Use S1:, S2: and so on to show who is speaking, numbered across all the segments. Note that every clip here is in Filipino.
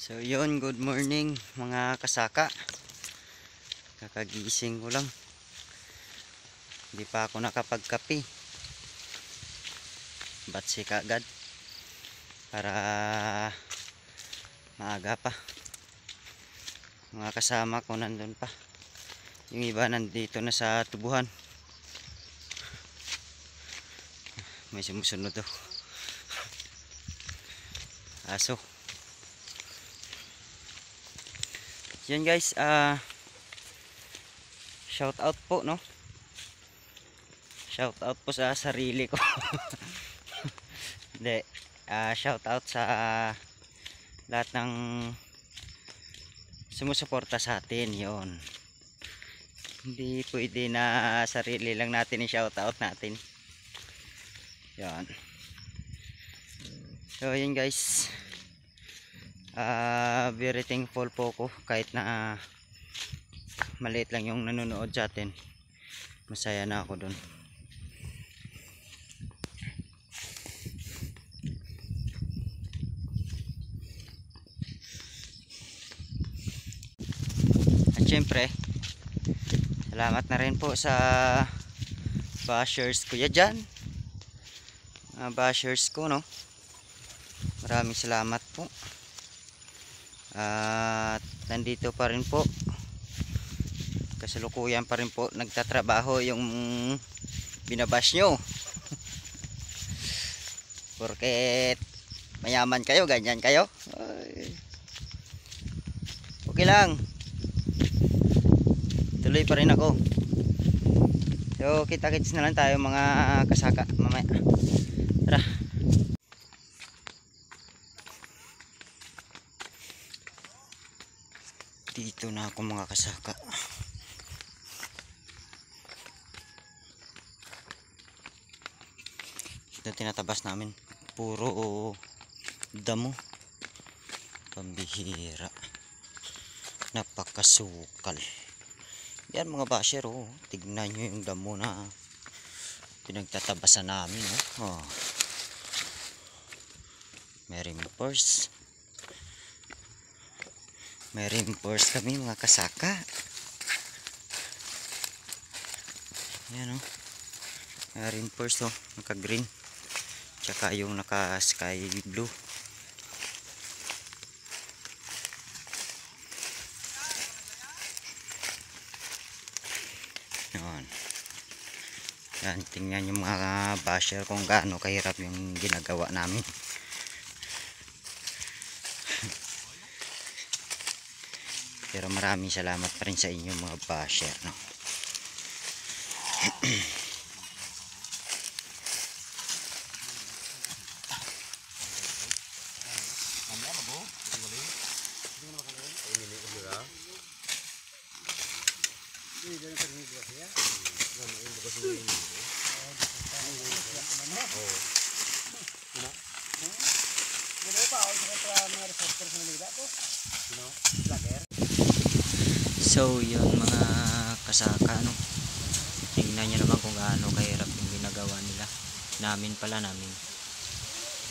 S1: So yun, good morning mga kasaka. Kakagising ko lang. Hindi pa ako nakapagkape. Batsi kaagad para maaga pa. Mga kasama ko nandun pa. Yung iba nandito na sa tubuhan. May sumusunod to. Aso. Yan guys, shout out po, no? Shout out po sa sarili ko. Hindi, shout out sa lahat ng sumusuporta sa atin, yon. Hindi pwede na sarili lang natin i-shout out natin. Yan. So yun guys, very thankful po ko kahit na maliit lang yung nanonood sa atin. Masaya na ako dun. At syempre, salamat na rin po sa bashers ko dyan. Bashers ko, no? Maraming salamat po. At nandito pa rin po, kasalukuyan pa rin po nagtatrabaho yung binabash nyo. Porket mayaman kayo, ganyan kayo. Ay, okay lang, tuloy pa rin ako. So kita-kits na lang tayo mga kasaka mamaya. Tara. Dito na ako mga kasaka. Ito tinatabas namin. Puro damo. Pambihira. Napakasukal. Yan mga basher, oh. Tignan nyo yung damo na pinagtatabasan namin, oh. May reinforce. May reinforce kami mga kasaka. Yan, oh. May reinforce, oh. Naka green. Tsaka yung naka sky blue. Yan. Yan, tingnan yung mga basher kung gaano kahirap yung ginagawa namin. Pero maraming salamat pa rin sa inyo mga basher, no? So yun mga kasaka, no? Tingnan nyo naman kung gaano kahirap yung ginagawa nila. Namin.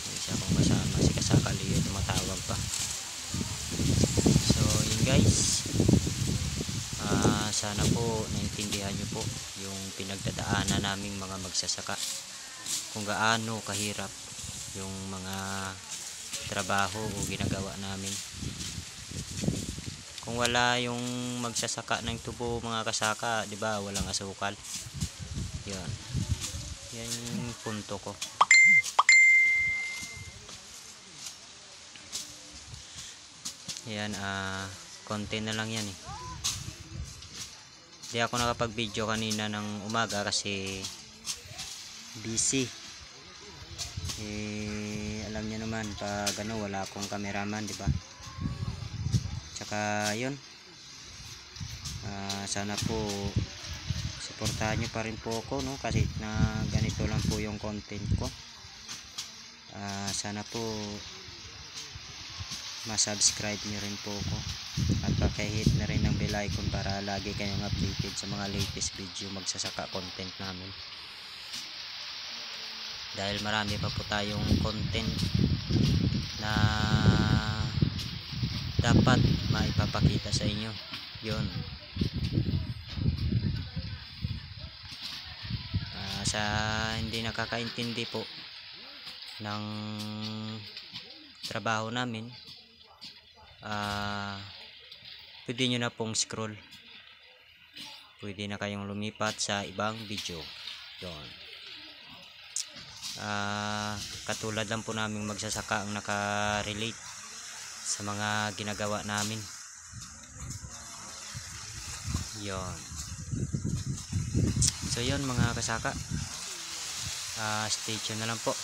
S1: Isa kong kasama, si Kasaka Leo, tumatawag pa. So yun guys, sana po naintindihan nyo po yung pinagdadaanan naming mga magsasaka, kung gaano kahirap yung mga trabaho o ginagawa namin. Kung wala yung magsasaka ng tubo mga kasaka, di ba, walang asukal. Yan. Yan yung punto ko. Yan, konti na lang yan eh. Di ako nakapag-video kanina ng umaga kasi busy. Alam niyo naman pag ano, wala akong cameraman, di ba? Tsaka yun, sana po suportahan nyo pa rin po ako, no? Kasi na ganito lang po yung content ko. Sana po ma-subscribe nyo rin po ako at paki-hit na rin ng bell icon para lagi kayong updated sa mga latest video magsasaka content namin. Dahil marami pa po tayong content na dapat maipapakita sa inyo. Yon. Sa hindi nakakaintindi po ng trabaho namin, pwede nyo na pong scroll, pwede na kayong lumipat sa ibang video. Yon. Katulad lang po naming magsasaka ang nakarelate sa mga ginagawa namin. Yon. So yon mga kasaka, stay tuned na lang po.